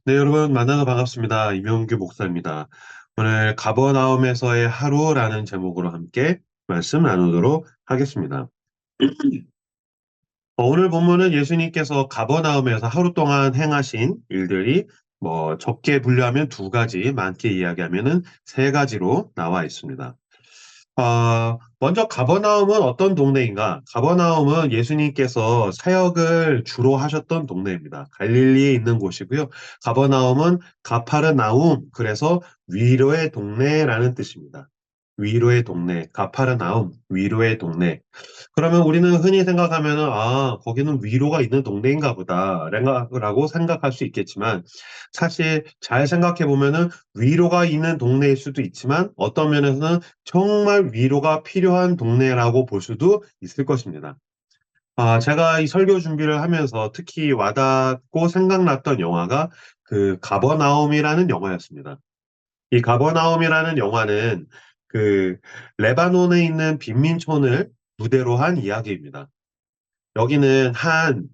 네, 여러분 만나서 반갑습니다. 이명규 목사입니다. 오늘 가버나움에서의 하루라는 제목으로 함께 말씀 나누도록 하겠습니다. 오늘 본문은 예수님께서 가버나움에서 하루 동안 행하신 일들이 적게 분류하면 두 가지, 많게 이야기하면은 세 가지로 나와 있습니다. 먼저 가버나움은 어떤 동네인가? 가버나움은 예수님께서 사역을 주로 하셨던 동네입니다. 갈릴리에 있는 곳이고요. 가버나움은 가파르나움, 그래서 위로의 동네라는 뜻입니다. 위로의 동네, 가파르나움, 위로의 동네. 그러면 우리는 흔히 생각하면은, 거기는 위로가 있는 동네인가 보다, 라고 생각할 수 있겠지만, 사실 잘 생각해 보면은 위로가 있는 동네일 수도 있지만, 어떤 면에서는 정말 위로가 필요한 동네라고 볼 수도 있을 것입니다. 제가 이 설교 준비를 하면서 특히 와닿고 생각났던 영화가 그 가버나움이라는 영화였습니다. 이 가버나움이라는 영화는 그 레바논에 있는 빈민촌을 무대로 한 이야기입니다. 여기는 한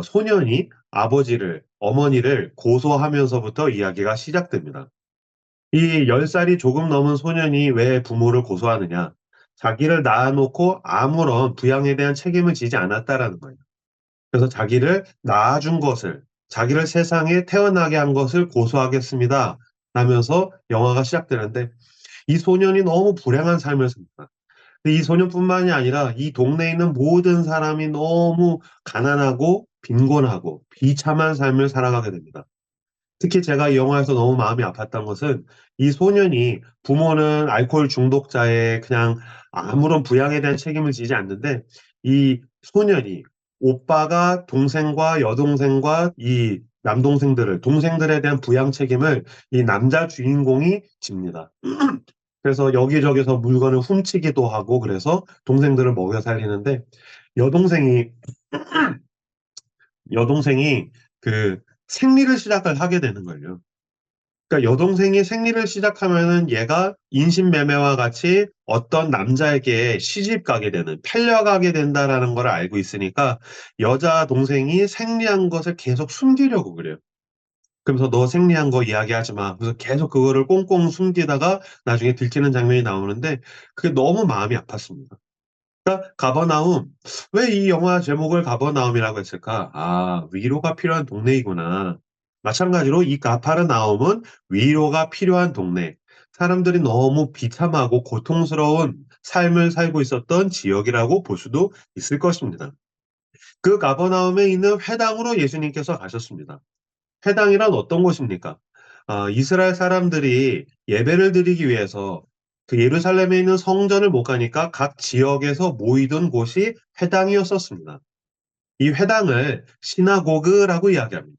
소년이 아버지를, 어머니를 고소하면서부터 이야기가 시작됩니다. 이 10살이 조금 넘은 소년이 왜 부모를 고소하느냐? 자기를 낳아놓고 아무런 부양에 대한 책임을 지지 않았다라는 거예요. 그래서 자기를 낳아준 것을, 자기를 세상에 태어나게 한 것을 고소하겠습니다. 라면서 영화가 시작되는데 이 소년이 너무 불행한 삶을 삽니다. 근데 이 소년뿐만이 아니라 이 동네에 있는 모든 사람이 너무 가난하고 빈곤하고 비참한 삶을 살아가게 됩니다. 특히 제가 이 영화에서 너무 마음이 아팠던 것은 이 소년이 부모는 알코올 중독자에 그냥 아무런 부양에 대한 책임을 지지 않는데 이 소년이 오빠가 동생과 여동생과 이 남동생들을 동생들에 대한 부양 책임을 이 남자 주인공이 집니다. 그래서 여기저기서 물건을 훔치기도 하고 그래서 동생들을 먹여 살리는데 여동생이 여동생이 그 생리를 시작을 하게 되는 거예요. 그러니까 여동생이 생리를 시작하면은 얘가 인신매매와 같이 어떤 남자에게 시집 가게 되는, 팔려가게 된다라는 걸 알고 있으니까 여자 동생이 생리한 것을 계속 숨기려고 그래요. 그러면서 너 생리한 거 이야기하지 마. 그래서 계속 그거를 꽁꽁 숨기다가 나중에 들키는 장면이 나오는데 그게 너무 마음이 아팠습니다. 그러니까 가버나움, 왜 이 영화 제목을 가버나움이라고 했을까? 위로가 필요한 동네이구나. 마찬가지로 이 가파르나움은 위로가 필요한 동네. 사람들이 너무 비참하고 고통스러운 삶을 살고 있었던 지역이라고 볼 수도 있을 것입니다. 그 가버나움에 있는 회당으로 예수님께서 가셨습니다. 회당이란 어떤 곳입니까? 이스라엘 사람들이 예배를 드리기 위해서 그 예루살렘에 있는 성전을 못 가니까 각 지역에서 모이던 곳이 회당이었었습니다. 이 회당을 시나고그라고 이야기합니다.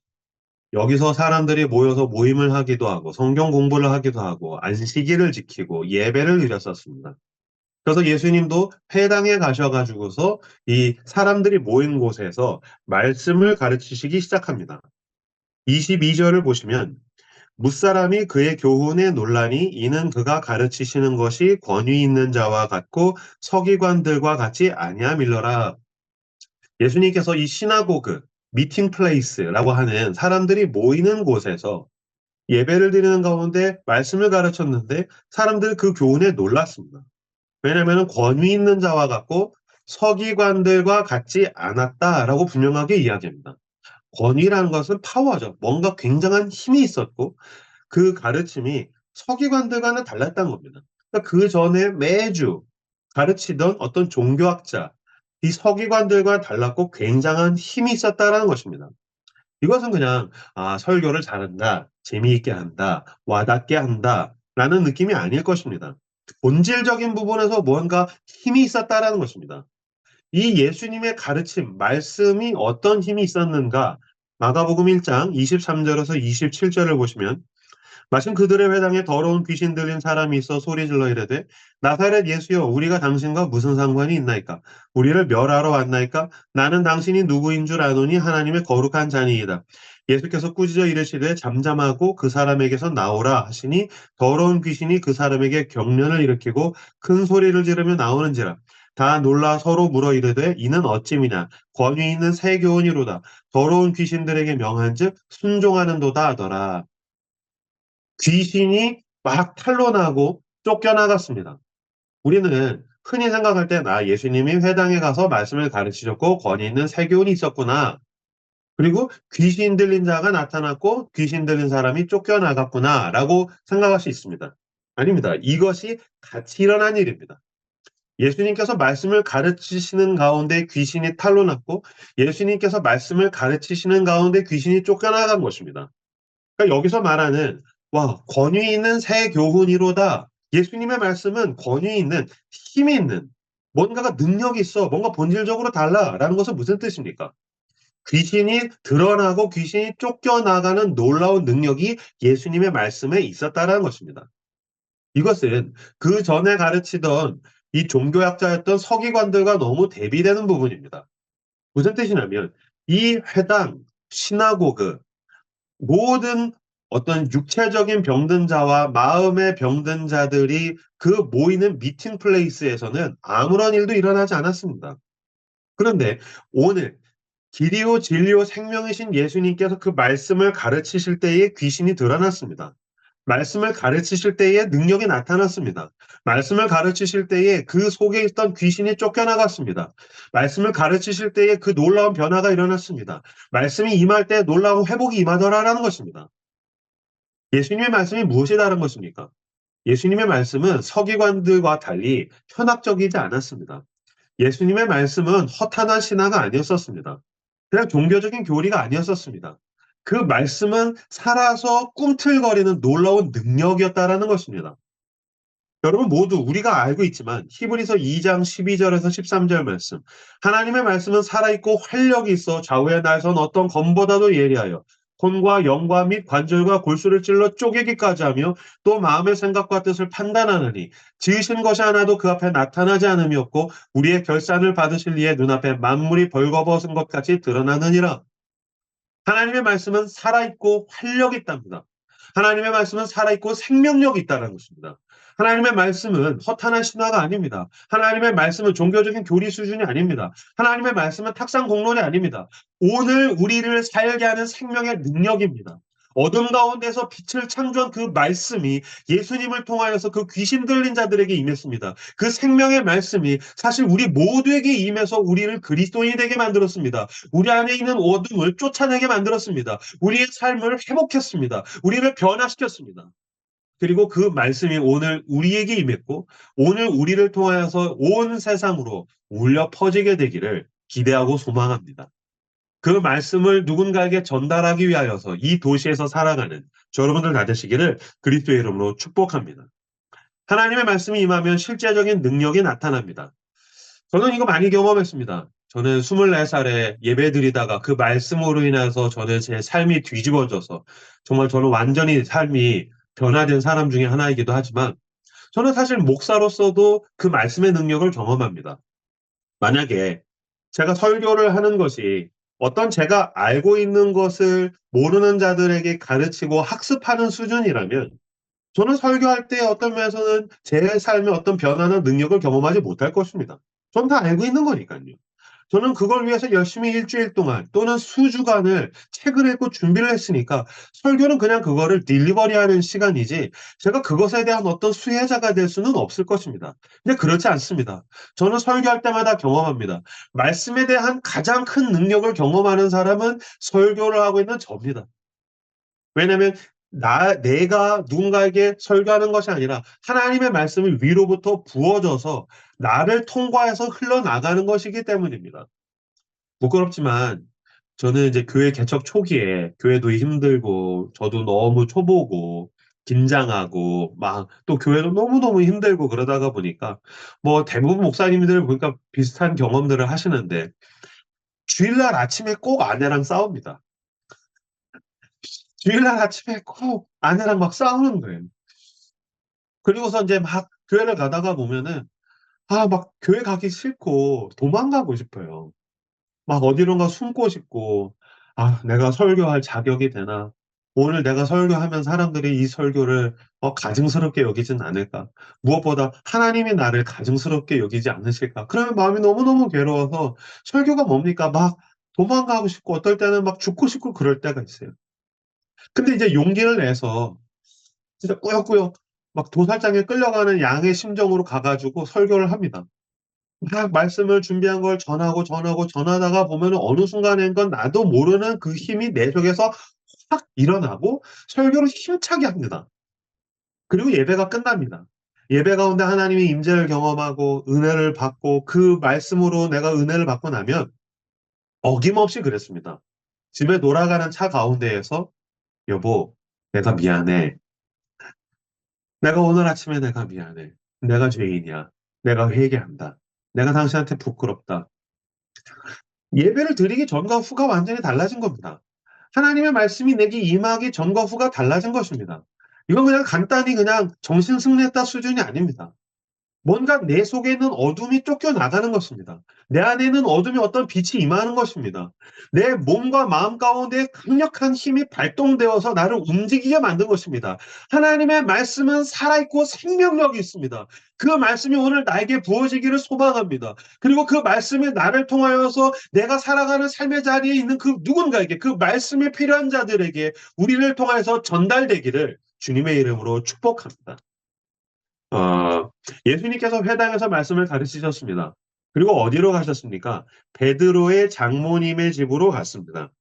여기서 사람들이 모여서 모임을 하기도 하고 성경 공부를 하기도 하고 안식일을 지키고 예배를 드렸었습니다. 그래서 예수님도 회당에 가셔가지고서 이 사람들이 모인 곳에서 말씀을 가르치시기 시작합니다. 22절을 보시면 무사람이 그의 교훈에 논란이 이는 그가 가르치시는 것이 권위 있는 자와 같고 서기관들과 같이 아니함일러라. 예수님께서 이 시나고그, 미팅 플레이스라고 하는 사람들이 모이는 곳에서 예배를 드리는 가운데 말씀을 가르쳤는데 사람들은 그 교훈에 놀랐습니다. 왜냐하면 권위 있는 자와 같고 서기관들과 같지 않았다라고 분명하게 이야기합니다. 권위라는 것은 파워죠. 뭔가 굉장한 힘이 있었고 그 가르침이 서기관들과는 달랐다는 겁니다. 그러니까 그 전에 매주 가르치던 어떤 종교학자, 이 서기관들과 달랐고 굉장한 힘이 있었다라는 것입니다. 이것은 그냥 설교를 잘한다, 재미있게 한다, 와닿게 한다라는 느낌이 아닐 것입니다. 본질적인 부분에서 뭔가 힘이 있었다라는 것입니다. 이 예수님의 가르침, 말씀이 어떤 힘이 있었는가? 마가복음 1장 23절에서 27절을 보시면 마침 그들의 회당에 더러운 귀신 들린 사람이 있어 소리질러 이르되 나사렛 예수여 우리가 당신과 무슨 상관이 있나이까 우리를 멸하러 왔나이까 나는 당신이 누구인 줄 아노니 하나님의 거룩한 자니이다. 예수께서 꾸짖어 이르시되 잠잠하고 그 사람에게서 나오라 하시니 더러운 귀신이 그 사람에게 경련을 일으키고 큰 소리를 지르며 나오는지라 다 놀라 서로 물어 이르되 이는 어찌미냐 권위 있는 새 교훈이로다 더러운 귀신들에게 명한즉 순종하는도다 하더라. 귀신이 막 탄로나고 쫓겨나갔습니다. 우리는 흔히 생각할 때 예수님이 회당에 가서 말씀을 가르치셨고 권위 있는 새 교훈이 있었구나. 그리고 귀신 들린 자가 나타났고 귀신 들린 사람이 쫓겨나갔구나라고 생각할 수 있습니다. 아닙니다. 이것이 같이 일어난 일입니다. 예수님께서 말씀을 가르치시는 가운데 귀신이 탄로났고 예수님께서 말씀을 가르치시는 가운데 귀신이 쫓겨나간 것입니다. 그러니까 여기서 말하는 권위 있는 새 교훈이로다. 예수님의 말씀은 권위 있는 힘이 있는 뭔가가 능력이 있어 뭔가 본질적으로 달라라는 것은 무슨 뜻입니까? 귀신이 드러나고 귀신이 쫓겨나가는 놀라운 능력이 예수님의 말씀에 있었다는 것입니다. 이것은 그 전에 가르치던 이 종교학자였던 서기관들과 너무 대비되는 부분입니다. 무슨 뜻이냐면 이 회당, 시나고그, 모든 어떤 육체적인 병든 자와 마음의 병든 자들이 그 모이는 미팅 플레이스에서는 아무런 일도 일어나지 않았습니다. 그런데 오늘 길이요 진리요 생명이신 예수님께서 그 말씀을 가르치실 때에 귀신이 드러났습니다. 말씀을 가르치실 때에 능력이 나타났습니다. 말씀을 가르치실 때에 그 속에 있던 귀신이 쫓겨나갔습니다. 말씀을 가르치실 때에 그 놀라운 변화가 일어났습니다. 말씀이 임할 때 놀라운 회복이 임하더라라는 것입니다. 예수님의 말씀이 무엇이 다른 것입니까? 예수님의 말씀은 서기관들과 달리 현학적이지 않았습니다. 예수님의 말씀은 허탄한 신화가 아니었었습니다. 그냥 종교적인 교리가 아니었었습니다. 그 말씀은 살아서 꿈틀거리는 놀라운 능력이었다라는 것입니다. 여러분 모두 우리가 알고 있지만 히브리서 2장 12절에서 13절 말씀 하나님의 말씀은 살아있고 활력이 있어 좌우의 날선 어떤 검보다도 예리하여 혼과 영과 및 관절과 골수를 찔러 쪼개기까지 하며 또 마음의 생각과 뜻을 판단하느니 지으신 것이 하나도 그 앞에 나타나지 않음이 없고 우리의 결산을 받으실 이의 눈앞에 만물이 벌거벗은 것 같이 드러나느니라. 하나님의 말씀은 살아있고 활력이 있답니다. 하나님의 말씀은 살아있고 생명력이 있다는 것입니다. 하나님의 말씀은 허탄한 신화가 아닙니다. 하나님의 말씀은 종교적인 교리 수준이 아닙니다. 하나님의 말씀은 탁상 공론이 아닙니다. 오늘 우리를 살게 하는 생명의 능력입니다. 어둠 가운데서 빛을 창조한 그 말씀이 예수님을 통하여서 그 귀신 들린 자들에게 임했습니다. 그 생명의 말씀이 사실 우리 모두에게 임해서 우리를 그리스도인이 되게 만들었습니다. 우리 안에 있는 어둠을 쫓아내게 만들었습니다. 우리의 삶을 회복했습니다. 우리를 변화시켰습니다. 그리고 그 말씀이 오늘 우리에게 임했고 오늘 우리를 통하여서 온 세상으로 울려 퍼지게 되기를 기대하고 소망합니다. 그 말씀을 누군가에게 전달하기 위하여서 이 도시에서 살아가는 여러분들 다 되시기를 그리스도의 이름으로 축복합니다. 하나님의 말씀이 임하면 실제적인 능력이 나타납니다. 저는 이거 많이 경험했습니다. 저는 24살에 예배 드리다가 그 말씀으로 인해서 저는 제 삶이 뒤집어져서 정말 저는 완전히 삶이 변화된 사람 중에 하나이기도 하지만 저는 사실 목사로서도 그 말씀의 능력을 경험합니다. 만약에 제가 설교를 하는 것이 어떤 제가 알고 있는 것을 모르는 자들에게 가르치고 학습하는 수준이라면 저는 설교할 때 어떤 면에서는 제 삶에 어떤 변화나 능력을 경험하지 못할 것입니다. 전 다 알고 있는 거니까요. 저는 그걸 위해서 열심히 일주일 동안 또는 수주간을 책을 읽고 준비를 했으니까 설교는 그냥 그거를 딜리버리하는 시간이지 제가 그것에 대한 어떤 수혜자가 될 수는 없을 것입니다. 근데 그렇지 않습니다. 저는 설교할 때마다 경험합니다. 말씀에 대한 가장 큰 능력을 경험하는 사람은 설교를 하고 있는 저입니다. 왜냐하면 내가 누군가에게 설교하는 것이 아니라 하나님의 말씀이 위로부터 부어져서 나를 통과해서 흘러나가는 것이기 때문입니다. 부끄럽지만 저는 이제 교회 개척 초기에 교회도 힘들고 저도 너무 초보고 긴장하고 막 또 교회도 너무너무 힘들고 그러다가 보니까 뭐 대부분 목사님들 보니까 비슷한 경험들을 하시는데 주일날 아침에 꼭 아내랑 싸웁니다. 주일날 아침에 꼭 아내랑 막 싸우는 거예요. 그리고서 이제 막 교회를 가다가 보면은 막 교회 가기 싫고 도망가고 싶어요. 막 어디론가 숨고 싶고 내가 설교할 자격이 되나? 오늘 내가 설교하면 사람들이 이 설교를 가증스럽게 여기진 않을까? 무엇보다 하나님이 나를 가증스럽게 여기지 않으실까? 그러면 마음이 너무너무 괴로워서 설교가 뭡니까? 막 도망가고 싶고 어떨 때는 막 죽고 싶고 그럴 때가 있어요. 근데 이제 용기를 내서 진짜 꾸역꾸역 막 도살장에 끌려가는 양의 심정으로 가가지고 설교를 합니다. 막 말씀을 준비한 걸 전하고 전하다가 보면 어느 순간엔 건 나도 모르는 그 힘이 내 속에서 확 일어나고 설교를 힘차게 합니다. 그리고 예배가 끝납니다. 예배 가운데 하나님의 임재를 경험하고 은혜를 받고 그 말씀으로 내가 은혜를 받고 나면 어김없이 그랬습니다. 집에 돌아가는 차 가운데에서 여보, 내가 미안해. 내가 오늘 아침에 내가 미안해. 내가 죄인이야. 내가 회개한다. 내가 당신한테 부끄럽다. 예배를 드리기 전과 후가 완전히 달라진 겁니다. 하나님의 말씀이 내게 임하기 전과 후가 달라진 것입니다. 이건 그냥 간단히 그냥 정신 승리했다 수준이 아닙니다. 뭔가 내 속에는 어둠이 쫓겨나가는 것입니다. 내 안에는 어둠이 어떤 빛이 임하는 것입니다. 내 몸과 마음 가운데 강력한 힘이 발동되어서 나를 움직이게 만든 것입니다. 하나님의 말씀은 살아있고 생명력이 있습니다. 그 말씀이 오늘 나에게 부어지기를 소망합니다. 그리고 그 말씀이 나를 통하여서 내가 살아가는 삶의 자리에 있는 그 누군가에게 그 말씀이 필요한 자들에게 우리를 통해서 전달되기를 주님의 이름으로 축복합니다. 예수님께서 회당에서 말씀을 가르치셨습니다. 그리고 어디로 가셨습니까? 베드로의 장모님의 집으로 갔습니다.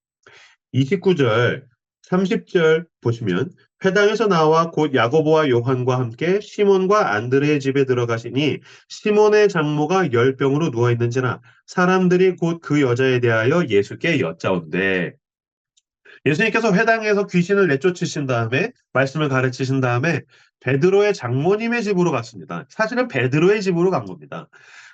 29절, 30절 보시면 회당에서 나와 곧 야고보와 요한과 함께 시몬과 안드레의 집에 들어가시니 시몬의 장모가 열병으로 누워 있는지라 사람들이 곧 그 여자에 대하여 예수께 여짜온대. 예수님께서 회당에서 귀신을 내쫓으신 다음에 말씀을 가르치신 다음에 베드로의 장모님의 집으로 갔습니다. 사실은 베드로의 집으로 간 겁니다.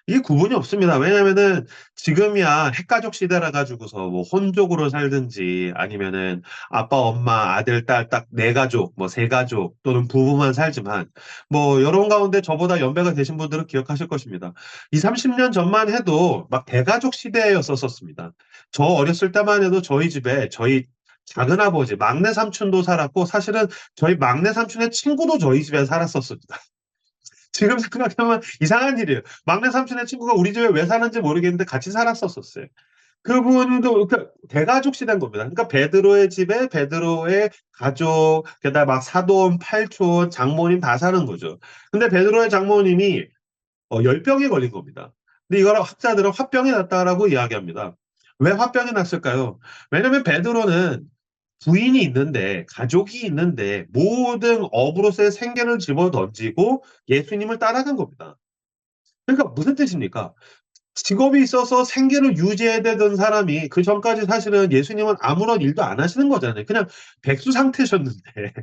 이게 구분이 없습니다. 왜냐면은 지금이야 핵가족 시대라 가지고서 뭐 혼족으로 살든지 아니면은 아빠, 엄마, 아들, 딸 딱 네 가족, 뭐 세 가족 또는 부부만 살지만 뭐 여러분 가운데 저보다 연배가 되신 분들은 기억하실 것입니다. 2, 30년 전만 해도 막 대가족 시대였었습니다. 저 어렸을 때만 해도 저희 집에 저희 작은아버지, 막내 삼촌도 살았고, 사실은 저희 막내 삼촌의 친구도 저희 집에 살았었습니다. 지금 생각하면 이상한 일이에요. 막내 삼촌의 친구가 우리 집에 왜 사는지 모르겠는데 같이 살았었어요. 그분도 대가족 시대인 겁니다. 그러니까 베드로의 집에 베드로의 가족, 게다가 막 사돈, 팔촌, 장모님 다 사는 거죠. 근데 베드로의 장모님이 열병에 걸린 겁니다. 근데 이거를 학자들은 화병이 났다라고 이야기합니다. 왜 화병이 났을까요? 왜냐면 베드로는 부인이 있는데, 가족이 있는데, 모든 업으로서의 생계를 집어던지고 예수님을 따라간 겁니다. 그러니까 무슨 뜻입니까? 직업이 있어서 생계를 유지해야 되던 사람이 그 전까지 사실은 예수님은 아무런 일도 안 하시는 거잖아요. 그냥 백수 상태셨는데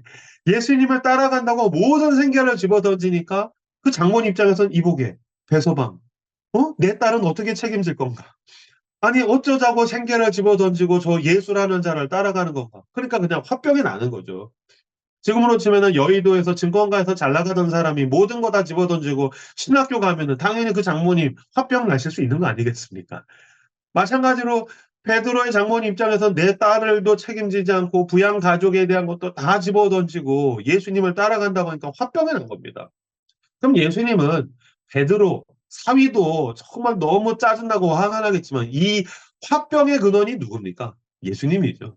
예수님을 따라간다고 모든 생계를 집어던지니까 그 장모님 입장에서는 이보게, 배서방, 내 딸은 어떻게 책임질 건가? 아니 어쩌자고 생계를 집어던지고 저 예수라는 자를 따라가는 건가? 그러니까 그냥 화병이 나는 거죠. 지금으로 치면은 여의도에서 증권가에서 잘 나가던 사람이 모든 거 다 집어던지고 신학교 가면은 당연히 그 장모님 화병 나실 수 있는 거 아니겠습니까? 마찬가지로 베드로의 장모님 입장에서 내 딸을도 책임지지 않고 부양 가족에 대한 것도 다 집어던지고 예수님을 따라간다고 하니까 화병이 난 겁니다. 그럼 예수님은 베드로 사위도 정말 너무 짜증나고 화가 나겠지만 이 화병의 근원이 누굽니까? 예수님이죠.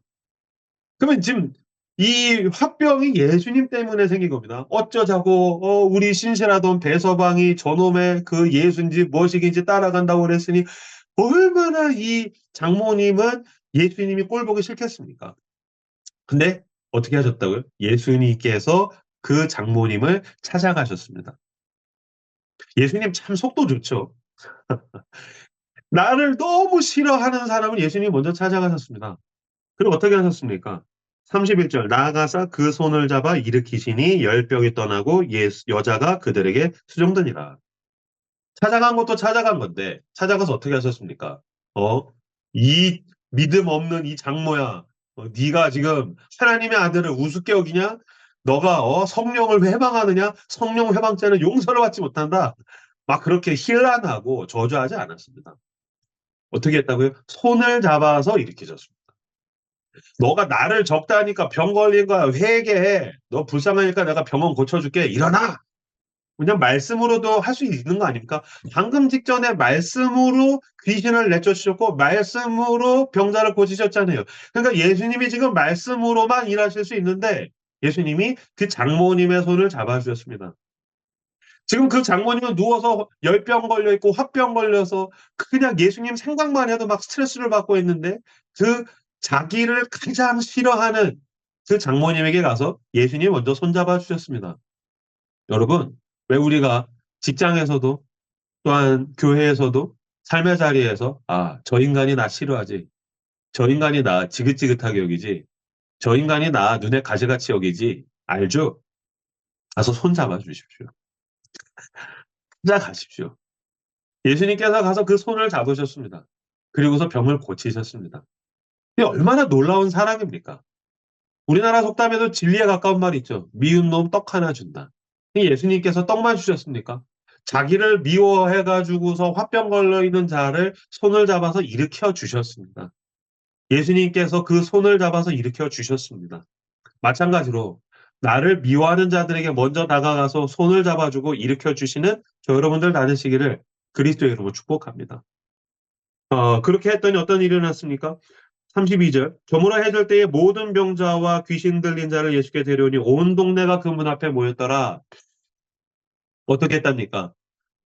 그러면 지금 이 화병이 예수님 때문에 생긴 겁니다. 어쩌자고 우리 신실하던 배서방이 저놈의 그 예수인지 무엇이긴지 따라간다고 그랬으니 얼마나 이 장모님은 예수님이 꼴 보기 싫겠습니까? 근데 어떻게 하셨다고요? 예수님께서 그 장모님을 찾아가셨습니다. 예수님 참 속도 좋죠. 나를 너무 싫어하는 사람을 예수님이 먼저 찾아가셨습니다. 그리고 어떻게 하셨습니까? 31절 나아가사 그 손을 잡아 일으키시니 열병이 떠나고 여자가 그들에게 수종되니라. 찾아간 것도 찾아간 건데 찾아가서 어떻게 하셨습니까? 어? 이 믿음 없는 이 장모야, 네가 지금 하나님의 아들을 우습게 여기냐? 너가 성령을 회방하느냐? 성령 회방죄는 용서를 받지 못한다. 막 그렇게 힐난하고 저주하지 않았습니다. 어떻게 했다고요? 손을 잡아서 일으키셨습니다. 너가 나를 적다니까 병 걸린 거야. 회개해. 너 불쌍하니까 내가 병원 고쳐줄게. 일어나. 그냥 말씀으로도 할 수 있는 거 아닙니까? 방금 직전에 말씀으로 귀신을 내쫓으셨고 말씀으로 병자를 고치셨잖아요. 그러니까 예수님이 지금 말씀으로만 일하실 수 있는데 예수님이 그 장모님의 손을 잡아주셨습니다. 지금 그 장모님은 누워서 열병 걸려 있고 화병 걸려서 그냥 예수님 생각만 해도 막 스트레스를 받고 있는데 그 자기를 가장 싫어하는 그 장모님에게 가서 예수님이 먼저 손잡아 주셨습니다. 여러분, 왜 우리가 직장에서도 또한 교회에서도 삶의 자리에서 저 인간이 나 싫어하지. 저 인간이 나 지긋지긋하게 여기지. 저 인간이 나 눈에 가시같이 여기지. 알죠? 가서 손 잡아 주십시오. 가십시오. 예수님께서 가서 그 손을 잡으셨습니다. 그리고서 병을 고치셨습니다. 이게 얼마나 놀라운 사랑입니까? 우리나라 속담에도 진리에 가까운 말이 있죠. 미운 놈 떡 하나 준다. 예수님께서 떡만 주셨습니까? 자기를 미워해가지고서 화병 걸려 있는 자를 손을 잡아서 일으켜 주셨습니다. 예수님께서 그 손을 잡아서 일으켜 주셨습니다. 마찬가지로 나를 미워하는 자들에게 먼저 다가가서 손을 잡아주고 일으켜 주시는 저 여러분들 다되시기를 그리스도의 이름으로 축복합니다. 그렇게 했더니 어떤 일이 일어났습니까? 32절. 저물어 해질 때에 모든 병자와 귀신 들린 자를 예수께 데려오니 온 동네가 그 문 앞에 모였더라. 어떻게 했답니까?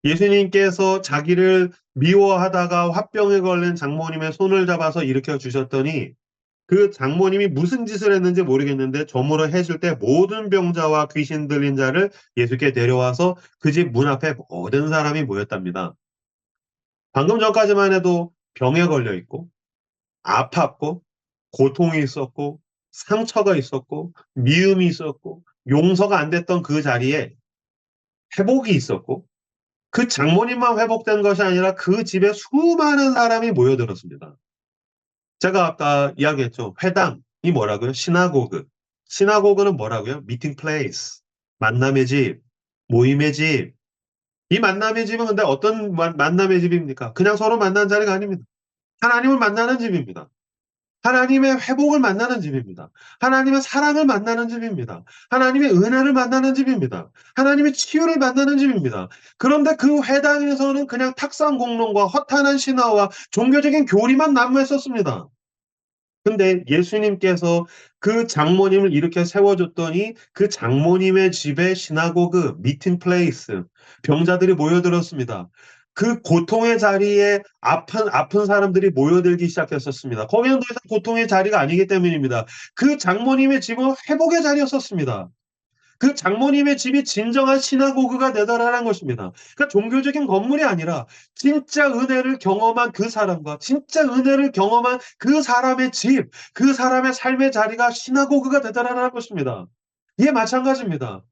예수님께서 자기를 미워하다가 화병에 걸린 장모님의 손을 잡아서 일으켜 주셨더니 그 장모님이 무슨 짓을 했는지 모르겠는데 저물어 해줄 때 모든 병자와 귀신 들린 자를 예수께 데려와서 그 집 문 앞에 모든 사람이 모였답니다. 방금 전까지만 해도 병에 걸려 있고 아팠고 고통이 있었고 상처가 있었고 미움이 있었고 용서가 안 됐던 그 자리에 회복이 있었고 그 장모님만 회복된 것이 아니라 그 집에 수많은 사람이 모여들었습니다. 제가 아까 이야기했죠. 회당이 뭐라고요? 시나고그. 시나고그는 뭐라고요? 미팅 플레이스. 만남의 집, 모임의 집. 이 만남의 집은 근데 어떤 만남의 집입니까? 그냥 서로 만나는 자리가 아닙니다. 하나님을 만나는 집입니다. 하나님의 회복을 만나는 집입니다. 하나님의 사랑을 만나는 집입니다. 하나님의 은혜를 만나는 집입니다. 하나님의 치유를 만나는 집입니다. 그런데 그 회당에서는 그냥 탁상공론과 허탄한 신화와 종교적인 교리만 난무했었습니다. 근데 예수님께서 그 장모님을 이렇게 세워줬더니 그 장모님의 집에 시나고그, 미팅 플레이스, 병자들이 모여들었습니다. 그 고통의 자리에 아픈 사람들이 모여들기 시작했었습니다. 거기는 더 이상 고통의 자리가 아니기 때문입니다. 그 장모님의 집은 회복의 자리였었습니다. 그 장모님의 집이 진정한 시나고그가 되더라는 것입니다. 그러니까 종교적인 건물이 아니라 진짜 은혜를 경험한 그 사람과 진짜 은혜를 경험한 그 사람의 집, 그 사람의 삶의 자리가 시나고그가 되더라는 것입니다. 이게 마찬가지입니다.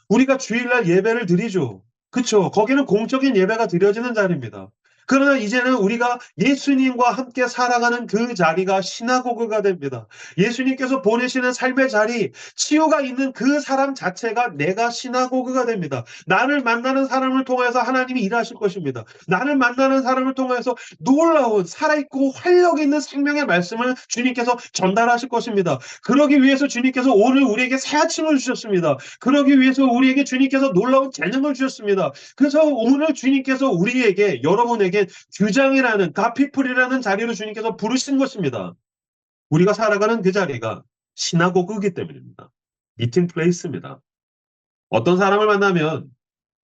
우리가 주일날 예배를 드리죠. 그쵸? 거기는 공적인 예배가 드려지는 자리입니다. 그러나 이제는 우리가 예수님과 함께 살아가는 그 자리가 시나고그가 됩니다. 예수님께서 보내시는 삶의 자리, 치유가 있는 그 사람 자체가 내가 시나고그가 됩니다. 나를 만나는 사람을 통해서 하나님이 일하실 것입니다. 나를 만나는 사람을 통해서 놀라운 살아있고 활력 있는 생명의 말씀을 주님께서 전달하실 것입니다. 그러기 위해서 주님께서 오늘 우리에게 새 아침을 주셨습니다. 그러기 위해서 우리에게 주님께서 놀라운 재능을 주셨습니다. 그래서 오늘 주님께서 우리에게 여러분에게 규장이라는 가피풀이라는 자리로 주님께서 부르신 것입니다. 우리가 살아가는 그 자리가 시나고그이기 때문입니다. 미팅 플레이스입니다. 어떤 사람을 만나면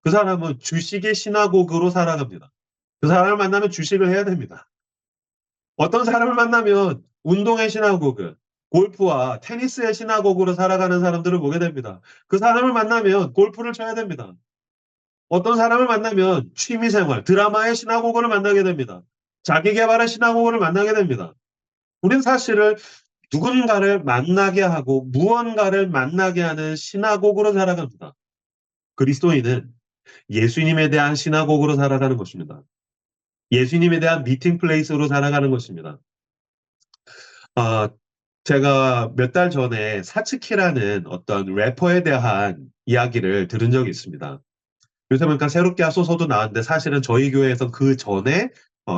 그 사람은 주식의 시나고그로 살아갑니다. 그 사람을 만나면 주식을 해야 됩니다. 어떤 사람을 만나면 운동의 시나고그, 골프와 테니스의 시나고그로 살아가는 사람들을 보게 됩니다. 그 사람을 만나면 골프를 쳐야 됩니다. 어떤 사람을 만나면 취미생활, 드라마의 시나고그를 만나게 됩니다. 자기계발의 시나고그를 만나게 됩니다. 우리는 사실을 누군가를 만나게 하고 무언가를 만나게 하는 시나고그로 살아갑니다. 그리스도인은 예수님에 대한 시나고그로 살아가는 것입니다. 예수님에 대한 미팅 플레이스로 살아가는 것입니다. 아, 제가 몇 달 전에 사츠키라는 어떤 래퍼에 대한 이야기를 들은 적이 있습니다. 요새 보니까 새롭게 하소서도 나왔는데 사실은 저희 교회에서 그 전에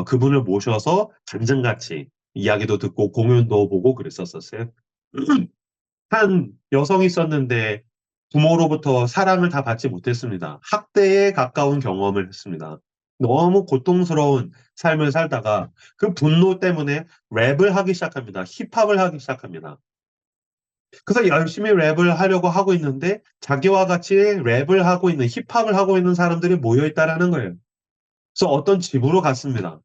그분을 모셔서 간증같이 이야기도 듣고 공연도 보고 그랬었어요. 한 여성이 있었는데 부모로부터 사랑을 다 받지 못했습니다. 학대에 가까운 경험을 했습니다. 너무 고통스러운 삶을 살다가 그 분노 때문에 랩을 하기 시작합니다. 힙합을 하기 시작합니다. 그래서 열심히 랩을 하려고 하고 있는데 자기와 같이 랩을 하고 있는 힙합을 하고 있는 사람들이 모여 있다라는 거예요. 그래서 어떤 집으로 갔습니다.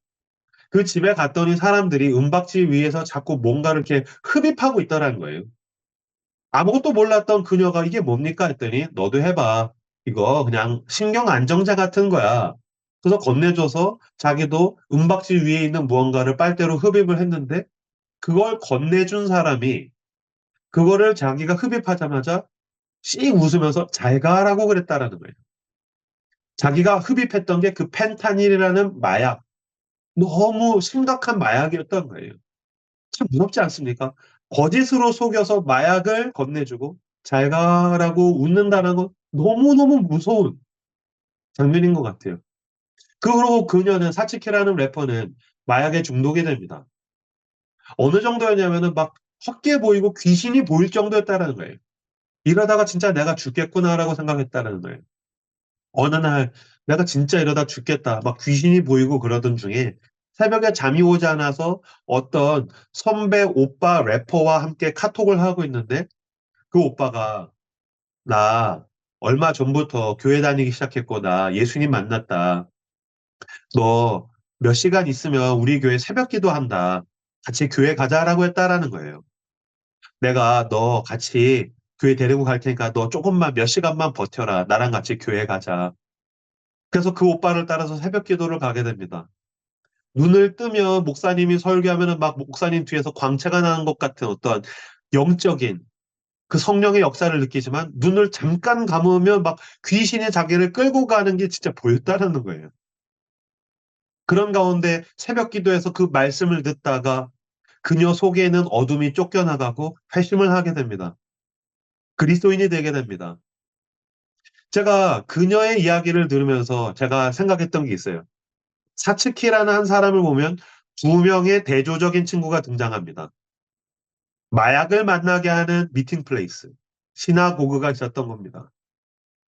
그 집에 갔더니 사람들이 은박지 위에서 자꾸 뭔가를 이렇게 흡입하고 있더라는 거예요. 아무것도 몰랐던 그녀가 이게 뭡니까 했더니 너도 해봐. 이거 그냥 신경 안정제 같은 거야. 그래서 건네줘서 자기도 은박지 위에 있는 무언가를 빨대로 흡입을 했는데 그걸 건네준 사람이 그거를 자기가 흡입하자마자 씩 웃으면서 잘 가라고 그랬다라는 거예요. 자기가 흡입했던 게 그 펜타닐이라는 마약, 너무 심각한 마약이었던 거예요. 참 무섭지 않습니까? 거짓으로 속여서 마약을 건네주고 잘 가라고 웃는다는 건 너무너무 무서운 장면인 것 같아요. 그러고 그녀는 사치키라는 래퍼는 마약에 중독이 됩니다. 어느 정도였냐면은 막 헛게 보이고 귀신이 보일 정도였다는 거예요. 이러다가 진짜 내가 죽겠구나라고 생각했다는 거예요. 어느 날 내가 진짜 이러다 죽겠다. 막 귀신이 보이고 그러던 중에 새벽에 잠이 오지 않아서 어떤 선배 오빠 래퍼와 함께 카톡을 하고 있는데 그 오빠가 나 얼마 전부터 교회 다니기 시작했고 나 예수님 만났다. 너 몇 시간 있으면 우리 교회 새벽 기도한다. 같이 교회 가자라고 했다라는 거예요. 내가 너 같이 교회 데리고 갈 테니까 너 조금만 몇 시간만 버텨라. 나랑 같이 교회 가자. 그래서 그 오빠를 따라서 새벽 기도를 가게 됩니다. 눈을 뜨면 목사님이 설교하면은 막 목사님 뒤에서 광채가 나는 것 같은 어떤 영적인 그 성령의 역사를 느끼지만 눈을 잠깐 감으면 막 귀신이 자기를 끌고 가는 게 진짜 보였다는 거예요. 그런 가운데 새벽 기도에서 그 말씀을 듣다가 그녀 속에는 어둠이 쫓겨나가고 회심을 하게 됩니다. 그리스도인이 되게 됩니다. 제가 그녀의 이야기를 들으면서 제가 생각했던 게 있어요. 사츠키라는 한 사람을 보면 두 명의 대조적인 친구가 등장합니다. 마약을 만나게 하는 미팅 플레이스, 시나고그가 있었던 겁니다.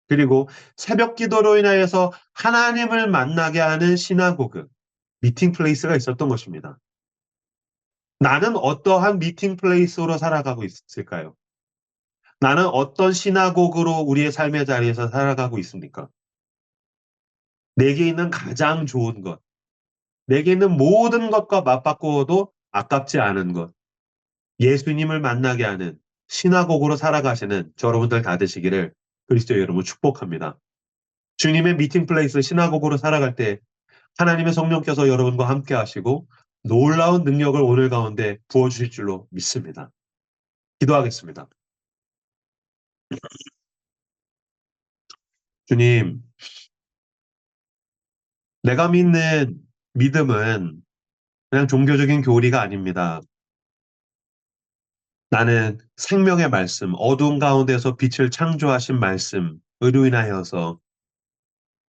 그리고 새벽 기도로 인하여서 하나님을 만나게 하는 시나고그, 미팅 플레이스가 있었던 것입니다. 나는 어떠한 미팅 플레이스로 살아가고 있을까요? 나는 어떤 시나고그로 우리의 삶의 자리에서 살아가고 있습니까? 내게 있는 가장 좋은 것, 내게 있는 모든 것과 맞바꾸어도 아깝지 않은 것, 예수님을 만나게 하는 시나고그로 살아가시는 여러분들 다 되시기를 그리스도의 이름으로 축복합니다. 주님의 미팅 플레이스 시나고그로 살아갈 때 하나님의 성령께서 여러분과 함께 하시고 놀라운 능력을 오늘 가운데 부어주실 줄로 믿습니다. 기도하겠습니다. 주님, 내가 믿는 믿음은 그냥 종교적인 교리가 아닙니다. 나는 생명의 말씀, 어두운 가운데서 빛을 창조하신 말씀, 의로 인하여서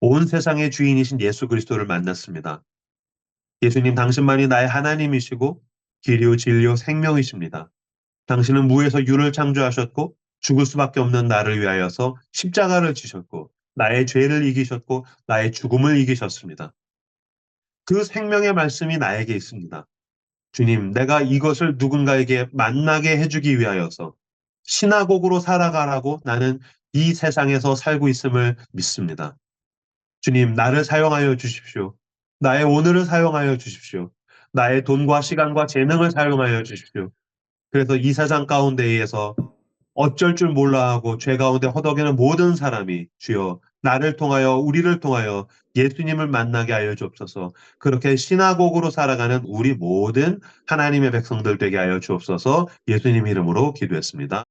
온 세상의 주인이신 예수 그리스도를 만났습니다. 예수님, 당신만이 나의 하나님이시고 길이요 진리요 생명이십니다. 당신은 무에서 유를 창조하셨고 죽을 수밖에 없는 나를 위하여서 십자가를 지셨고 나의 죄를 이기셨고 나의 죽음을 이기셨습니다. 그 생명의 말씀이 나에게 있습니다. 주님, 내가 이것을 누군가에게 만나게 해주기 위하여서 시나고그로 살아가라고 나는 이 세상에서 살고 있음을 믿습니다. 주님, 나를 사용하여 주십시오. 나의 오늘을 사용하여 주십시오. 나의 돈과 시간과 재능을 사용하여 주십시오. 그래서 이 세상 가운데에서 어쩔 줄 몰라 하고 죄 가운데 허덕이는 모든 사람이 주여 나를 통하여 우리를 통하여 예수님을 만나게 하여 주옵소서. 그렇게 시나고그로 살아가는 우리 모든 하나님의 백성들 되게 하여 주옵소서. 예수님 이름으로 기도했습니다.